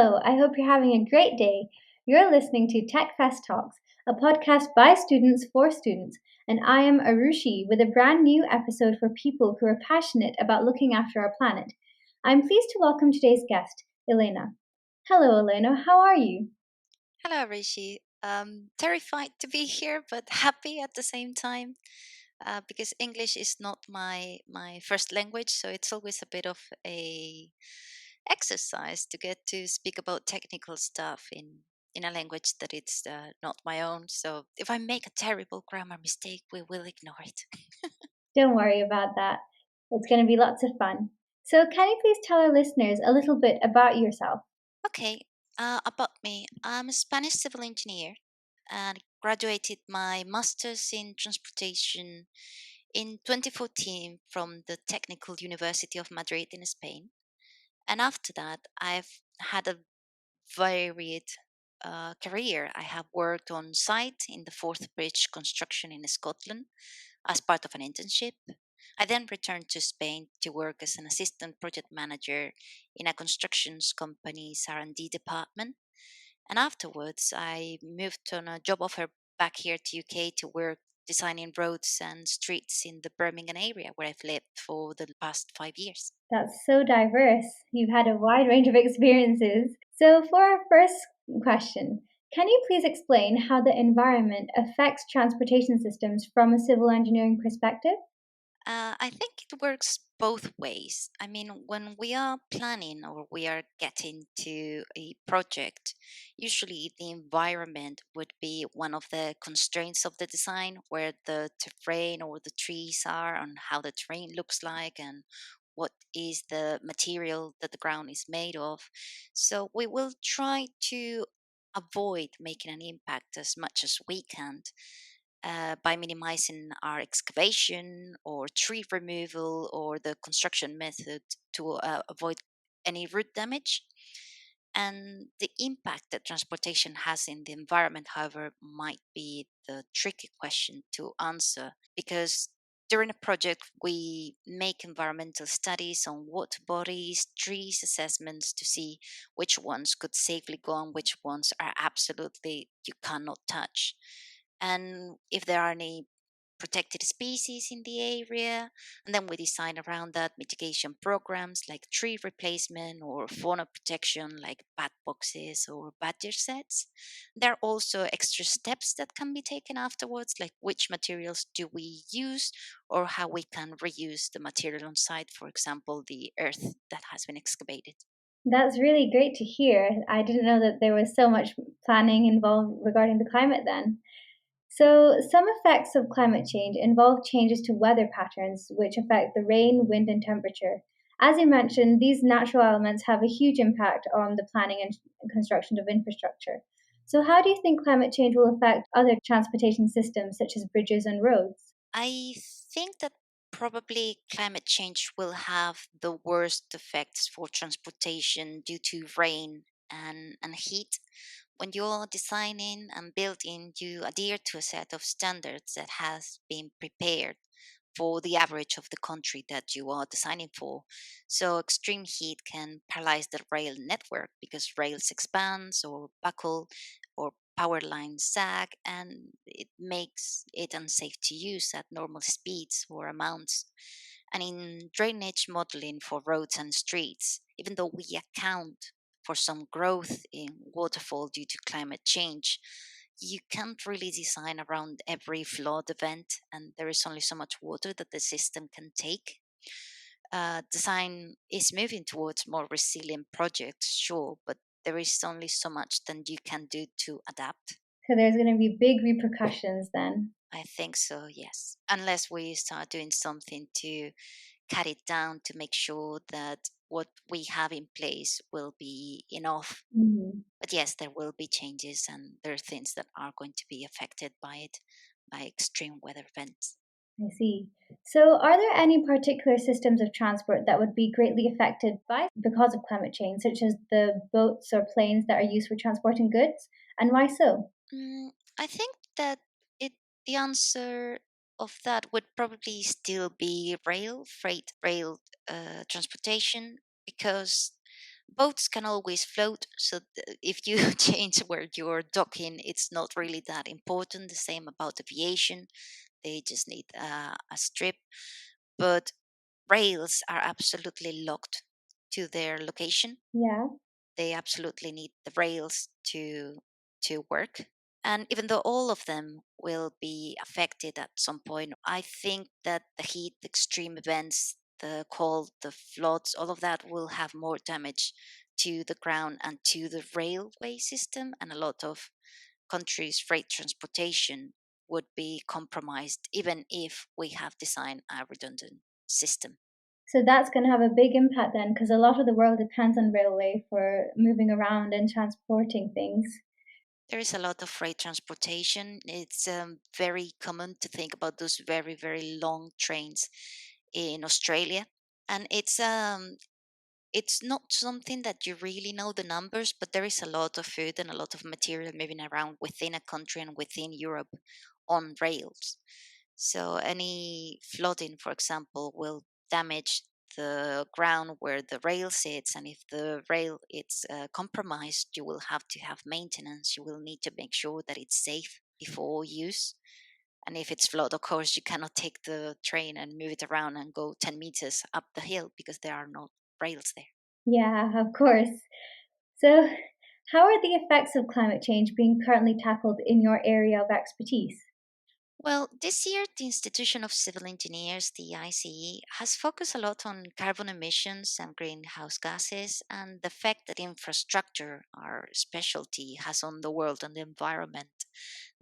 Hello, I hope you're having a great day. You're listening to TechFest Talks, a podcast by students for students, and I am Arushi with a brand new episode for people who are passionate about looking after our planet. I'm pleased to welcome today's guest, Elena. Hello, Elena, how are you? Hello, Rishi. Terrified to be here, but happy at the same time because English is not my first language, so it's always a bit of a exercise to get to speak about technical stuff in a language that it's not my own. So if I make a terrible grammar mistake, we will ignore it. Don't worry about that. It's going to be lots of fun. So, can you please tell our listeners a little bit about yourself? Okay, about me, I'm a Spanish civil engineer and graduated my master's in transportation in 2014 from the Technical University of Madrid in Spain. And after that, I've had a varied career. I have worked on site in the Forth Bridge construction in Scotland as part of an internship. I then returned to Spain to work as an assistant project manager in a constructions company's R&D department. And afterwards, I moved on a job offer back here to UK to work designing roads and streets in the Birmingham area where I've lived for the past 5 years. That's so diverse. You've had a wide range of experiences. So, for our first question, can you please explain how the environment affects transportation systems from a civil engineering perspective? I think it works both ways. I mean, when we are planning or we are getting to a project, usually the environment would be one of the constraints of the design, where the terrain or the trees are, and how the terrain looks like, and what is the material that the ground is made of. So we will try to avoid making an impact as much as we can by minimizing our excavation or tree removal or the construction method to avoid any root damage. And the impact that transportation has in the environment, however, might be the tricky question to answer because during a project, we make environmental studies on water bodies, trees assessments to see which ones could safely go and which ones are absolutely you cannot touch. And if there are any protected species in the area, and then we design around that mitigation programs like tree replacement or fauna protection like bat boxes or badger sets. There are also extra steps that can be taken afterwards, like which materials do we use or how we can reuse the material on site, for example, the earth that has been excavated. That's really great to hear. I didn't know that there was so much planning involved regarding the climate then. So, some effects of climate change involve changes to weather patterns, which affect the rain, wind, and temperature. As you mentioned, these natural elements have a huge impact on the planning and construction of infrastructure. So, how do you think climate change will affect other transportation systems, such as bridges and roads? I think that probably climate change will have the worst effects for transportation due to rain and heat. When you're designing and building, you adhere to a set of standards that has been prepared for the average of the country that you are designing for. So extreme heat can paralyze the rail network because rails expand or buckle or power lines sag, and it makes it unsafe to use at normal speeds or amounts. And in drainage modeling for roads and streets, even though we account for some growth in waterfall due to climate change, you can't really design around every flood event, and there is only so much water that the system can take. Design is moving towards more resilient projects, sure, but there is only so much that you can do to adapt. So, there's going to be big repercussions then. I think so, yes. Unless we start doing something to cut it down to make sure that what we have in place will be enough. Mhm. But yes, there will be changes and there are things that are going to be affected by it, by extreme weather events. I see. So, are there any particular systems of transport that would be greatly affected by because of climate change, such as the boats or planes that are used for transporting goods, and why so? I think that it the answer of that would probably still be rail, freight rail transportation, because Boats can always float, so if you change where you're docking, it's not really that important. The same about aviation, they just need a strip. But rails are absolutely locked to their location. Yeah. They absolutely need the rails to work. And even though all of them will be affected at some point, I think that the heat, the extreme events, the cold, the floods, all of that will have more damage to the ground and to the railway system. And a lot of countries' freight transportation would be compromised, even if we have designed a redundant system. So that's going to have a big impact then, because a lot of the world depends on railway for moving around and transporting things. There is a lot of freight transportation. It's very common to think about those very, very long trains in Australia. And it's not something that you really know the numbers, but there is a lot of food and a lot of material moving around within a country and within Europe on rails. So any flooding, for example, will damage the ground where the rail sits, and if the rail is compromised, you will have to have maintenance. You will need to make sure that it's safe before use. And if it's flood, of course, you cannot take the train and move it around and go 10 meters up the hill because there are no rails there. Yeah, of course. So, how are the effects of climate change being currently tackled in your area of expertise? Well, this year, the Institution of Civil Engineers, the ICE, has focused a lot on carbon emissions and greenhouse gases and the effect that infrastructure, our specialty, has on the world and the environment.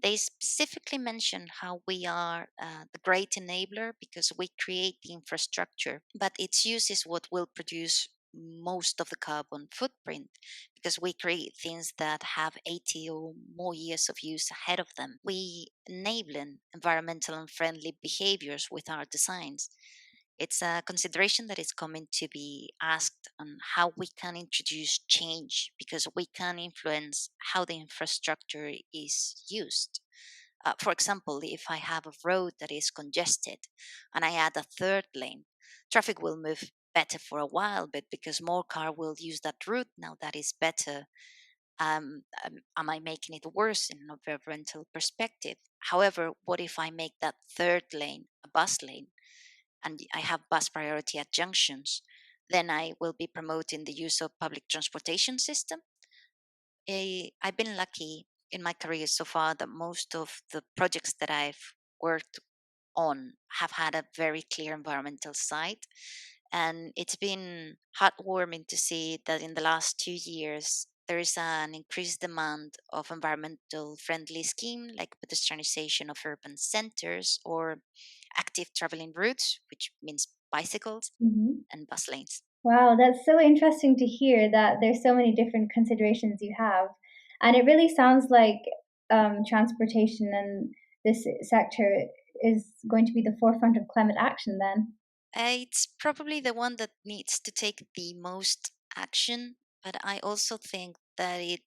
They specifically mention how we are the great enabler because we create the infrastructure, but its use is what will produce most of the carbon footprint because we create things that have 80 or more years of use ahead of them. We enable environmental and friendly behaviors with our designs. It's a consideration that is coming to be asked on how we can introduce change because we can influence how the infrastructure is used. For example, if I have a road that is congested and I add a third lane, traffic will move better for a while, but because more car will use that route, now that is better. Am I making it worse in an environmental perspective? However, what if I make that third lane a bus lane and I have bus priority at junctions? Then I will be promoting the use of public transportation system. I've been lucky in my career so far that most of the projects that I've worked on have had a very clear environmental side. And it's been heartwarming to see that in the last 2 years, there is an increased demand of environmental friendly scheme like pedestrianization of urban centers or active traveling routes, which means bicycles Hmm. and bus lanes. Wow, that's so interesting to hear that there's so many different considerations you have. And it really sounds like transportation and this sector is going to be the forefront of climate action then. It's probably the one that needs to take the most action, but I also think that it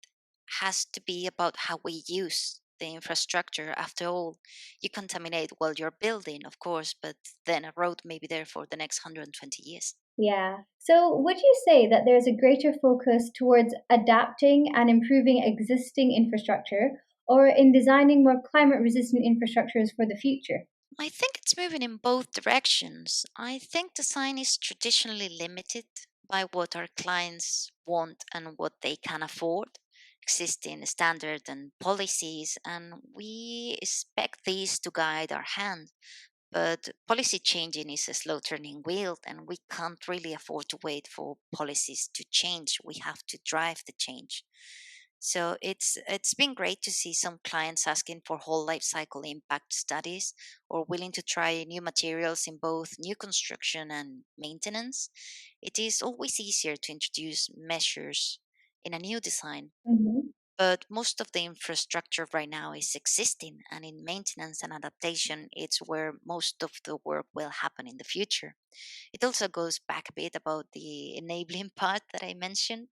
has to be about how we use the infrastructure. After all, you contaminate while you're building, of course, but then a road may be there for the next 120 years. Yeah. So, would you say that there's a greater focus towards adapting and improving existing infrastructure or in designing more climate resistant infrastructures for the future? I think it's moving in both directions. I think design is traditionally limited by what our clients want and what they can afford, existing standards and policies, and we expect these to guide our hand. But policy changing is a slow turning wheel, and we can't really afford to wait for policies to change. We have to drive the change. So it's been great to see some clients asking for whole life cycle impact studies or willing to try new materials in both new construction and maintenance. It is always easier to introduce measures in a new design, Hmm. but most of the infrastructure right now is existing, and in maintenance and adaptation it's where most of the work will happen in the future. It also goes back a bit about the enabling part that I mentioned.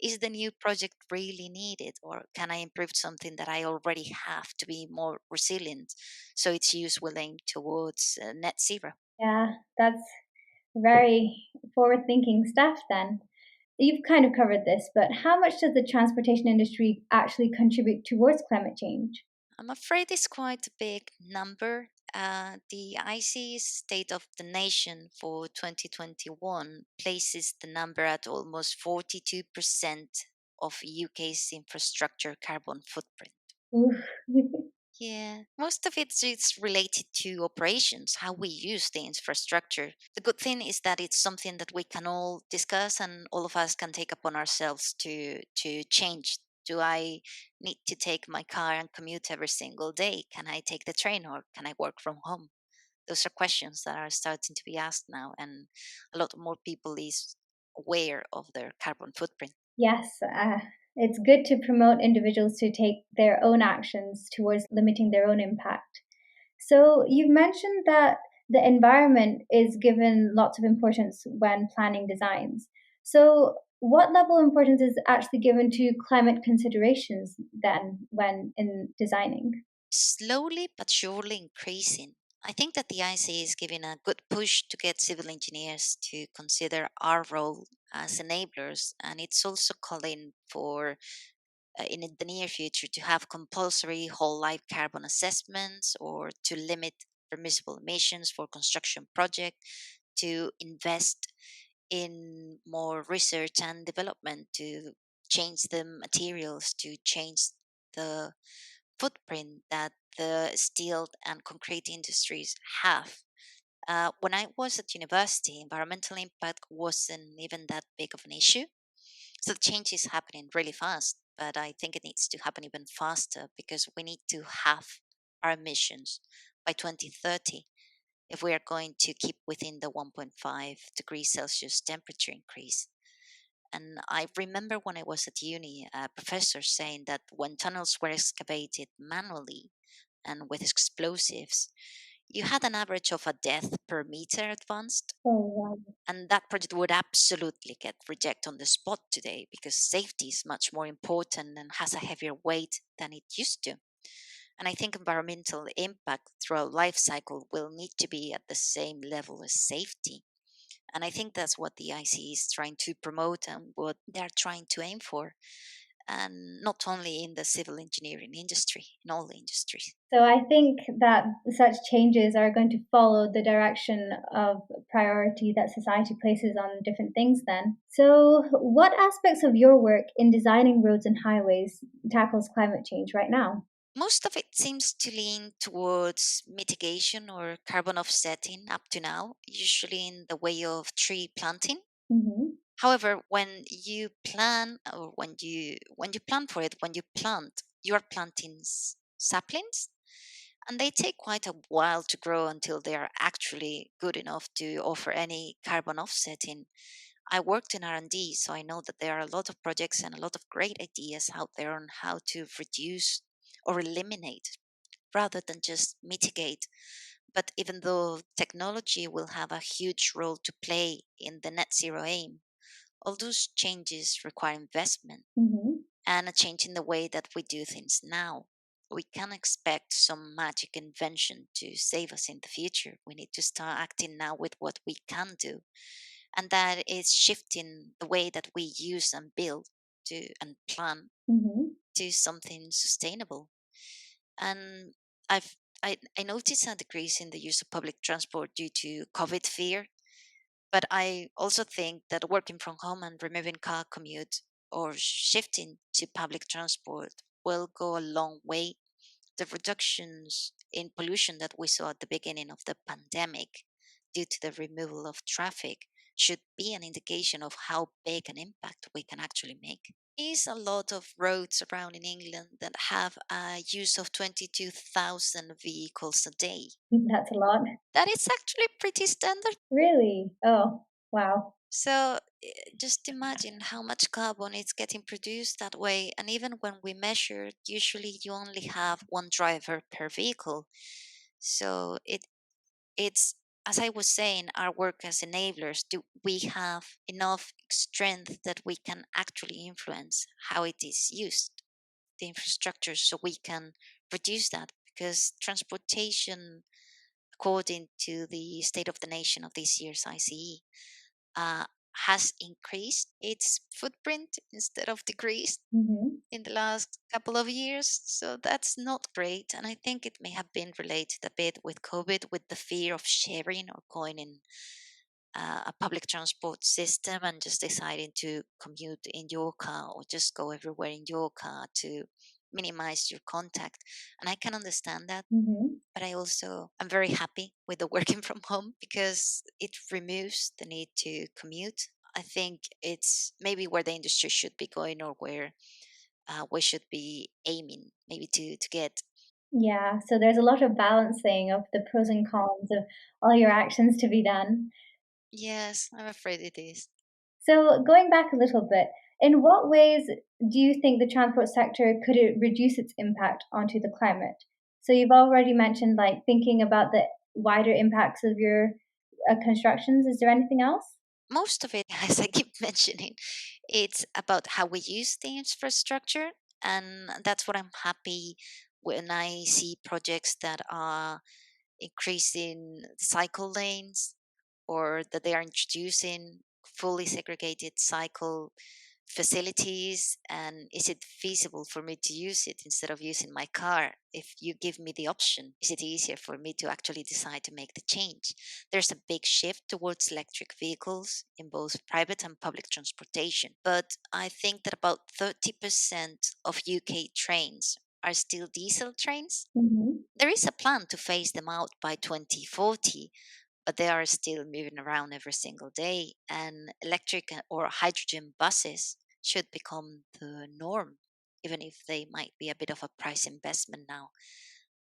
Is the new project really needed, or can I improve something that I already have to be more resilient so its use will aim towards net zero? Yeah, that's very forward thinking stuff then. You've kind of covered this, but how much does the transportation industry actually contribute towards climate change? I'm afraid it's quite a big number. The IC's State of the Nation for 2021 places the number at almost 42% of UK's infrastructure carbon footprint. Oof. Yeah, most of it is related to operations, how we use the infrastructure. The good thing is that it's something that we can all discuss and all of us can take upon ourselves to change. Do I need to take my car and commute every single day? Can I take the train or can I work from home? Those are questions that are starting to be asked now, and a lot more people is aware of their carbon footprint. Yes, it's good to promote individuals to take their own actions towards limiting their own impact. So, you've mentioned that the environment is given lots of importance when planning designs. So, what level of importance is actually given to climate considerations then when in designing? Slowly but surely increasing. I think that the IC is giving a good push to get civil engineers to consider our role as enablers, and it's also calling for in the near future to have compulsory whole life carbon assessments or to limit permissible emissions for construction project, to invest in more research and development to change the materials, to change the footprint that the steel and concrete industries have. When I was at university, environmental impact wasn't even that big of an issue. So the change is happening really fast, but I think it needs to happen even faster because we need to halve our emissions by 2030 if we are going to keep within the 1.5 degrees Celsius temperature increase. And I remember when I was at uni, a professor saying that when tunnels were excavated manually and with explosives, you had an average of a death per meter advanced. Oh, wow. And that project would absolutely get rejected on the spot today because safety is much more important and has a heavier weight than it used to. And I think environmental impact throughout life cycle will need to be at the same level as safety. And I think that's what the IC is trying to promote and what they're trying to aim for. And not only in the civil engineering industry, in all industries. So I think that such changes are going to follow the direction of priority that society places on different things then. So, what aspects of your work in designing roads and highways tackles climate change right now? Most of it seems to lean towards mitigation or carbon offsetting up to now, usually in the way of tree planting. Hmm. However, when you plan or when you plan for it, when you plant, you are planting saplings, and they take quite a while to grow until they are actually good enough to offer any carbon offsetting. I worked in R&D, so I know that there are a lot of projects and a lot of great ideas out there on how to reduce or eliminate rather than just mitigate. But even though technology will have a huge role to play in the net zero aim, all those changes require investment Hmm. and a change in the way that we do things now. We can't expect some magic invention to save us in the future. We need to start acting now with what we can do. And that is shifting the way that we use and build to and plan Hmm. to something sustainable. And I noticed a decrease in the use of public transport due to COVID fear, but I also think that working from home and removing car commute or shifting to public transport will go a long way. The reductions in pollution that we saw at the beginning of the pandemic due to the removal of traffic should be an indication of how big an impact we can actually make. Is a lot of roads around in England that have a use of 22,000 vehicles a day. That's a lot. That is actually pretty standard. Really? Oh, wow. So just imagine how much carbon is getting produced that way. And even when we measure, usually you only have one driver per vehicle. So it's as I was saying, our work as enablers, do we have enough strength that we can actually influence how it is used, the infrastructure, so we can reduce that? Because transportation, according to the State of the Nation of this year's ICE, has increased its footprint instead of decreased Hmm. in the last couple of years. So that's not great. And I think it may have been related a bit with COVID, with the fear of sharing or going in a public transport system and just deciding to commute in your car or just go everywhere in your car to minimize your contact. And I can understand that. Hmm. But I also am very happy with the working from home because it removes the need to commute. I think it's maybe where the industry should be going, or where we should be aiming, maybe to get. Yeah, so there's a lot of balancing of the pros and cons of all your actions to be done. Yes, I'm afraid it is. So, going back a little bit, in what ways do you think the transport sector could it reduce its impact onto the climate? So, you've already mentioned like thinking about the wider impacts of your constructions. Is there anything else? Most of it, as I keep mentioning, it's about how we use the infrastructure. And that's what I'm happy when I see projects that are increasing cycle lanes, or that they are introducing fully segregated cycle facilities. And is it feasible for me to use it instead of using my car? If you give me the option, is it easier for me to actually decide to make the change? There's a big shift towards electric vehicles in both private and public transportation, but I think that about 30% of UK trains are still diesel trains. Hmm. There is a plan to phase them out by 2040, but they are still moving around every single day. And electric or hydrogen buses should become the norm, even if they might be a bit of a price investment now.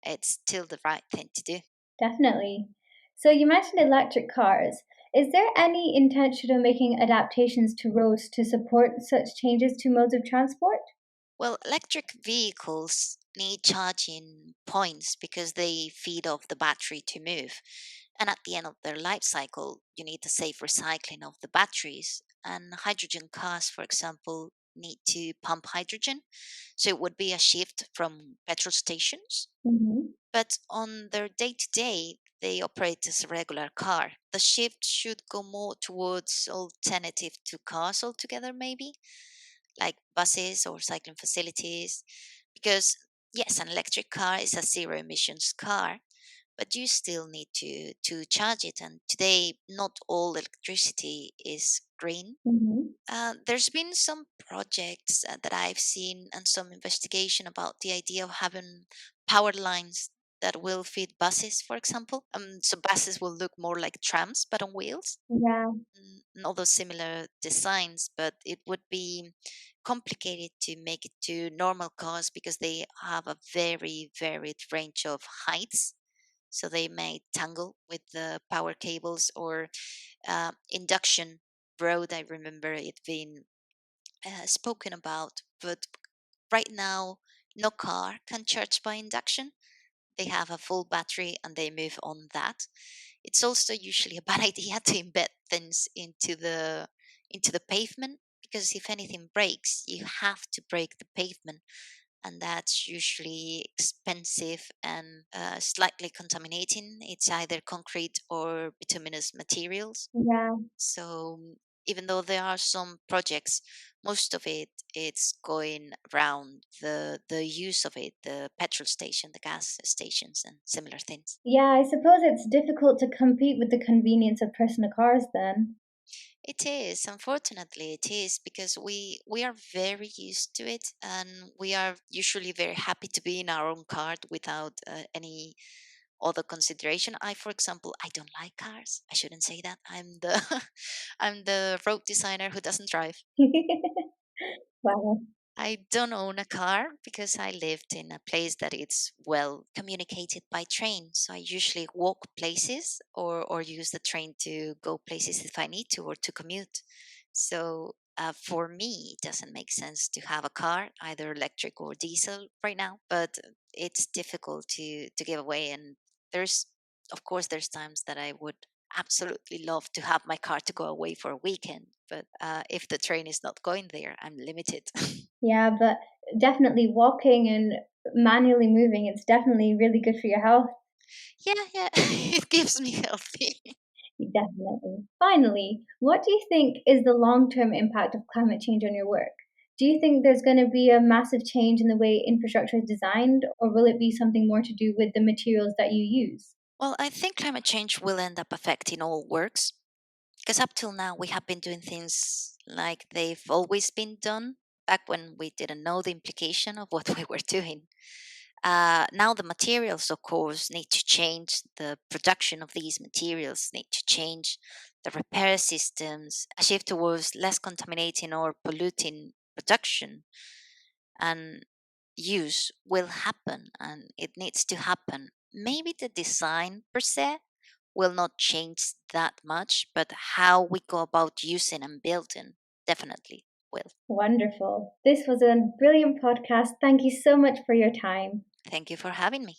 It's still the right thing to do. Definitely. So, you mentioned electric cars. Is there any intention of making adaptations to roads to support such changes to modes of transport? Well, electric vehicles need charging points because they feed off the battery to move. And at the end of their life cycle, you need the safe recycling of the batteries. And hydrogen cars, for example, need to pump hydrogen. So it would be a shift from petrol stations. Hmm. But on their day to day, they operate as a regular car. The shift should go more towards alternative to cars altogether, maybe like buses or cycling facilities. Because, yes, an electric car is a zero emissions car, but you still need to charge it. And today, not all electricity is green. Hmm. There's been some projects that I've seen and some investigation about the idea of having power lines that will feed buses, for example. So buses will look more like trams, but on wheels, Yeah. and all those similar designs. But it would be complicated to make it to normal cars because they have a very varied range of heights. So they may tangle with the power cables, or induction road. I remember it being spoken about, but right now, no car can charge by induction. They have a full battery and they move on that. It's also usually a bad idea to embed things into the pavement, because if anything breaks, you have to break the pavement, and that's usually expensive and slightly contaminating. It's either concrete or bituminous materials. Yeah. So even though there are some projects, most of it it's going around the use of it, the petrol station, the gas stations, and similar things. Yeah, I suppose it's difficult to compete with the convenience of personal cars then. It is, unfortunately, it is, because we are very used to it, and we are usually very happy to be in our own car without any other consideration. I, for example, I don't like cars. I shouldn't say that. I'm the I'm the road designer who doesn't drive. Wow. I don't own a car because I lived in a place that it's well communicated by train. So I usually walk places, or use the train to go places if I need to, or to commute. So for me, it doesn't make sense to have a car, either electric or diesel right now. But it's difficult to give away. And there's, of course, there's times that I would absolutely love to have my car to go away for a weekend. But if the train is not going there, I'm limited. Yeah, but definitely walking and manually moving, it's definitely really good for your health. Yeah, yeah, it keeps me healthy. Definitely. Finally, what do you think is the long term impact of climate change on your work? Do you think there's going to be a massive change in the way infrastructure is designed, or will it be something more to do with the materials that you use? Well, I think climate change will end up affecting all works because up till now we have been doing things like they've always been done back when we didn't know the implication of what we were doing. Now the materials, of course, need to change. The production of these materials need to change. The repair systems, a shift towards less contaminating or polluting production and use will happen, and it needs to happen. Maybe the design per se will not change that much, but how we go about using and building definitely will. Wonderful. This was a brilliant podcast. Thank you so much for your time. Thank you for having me.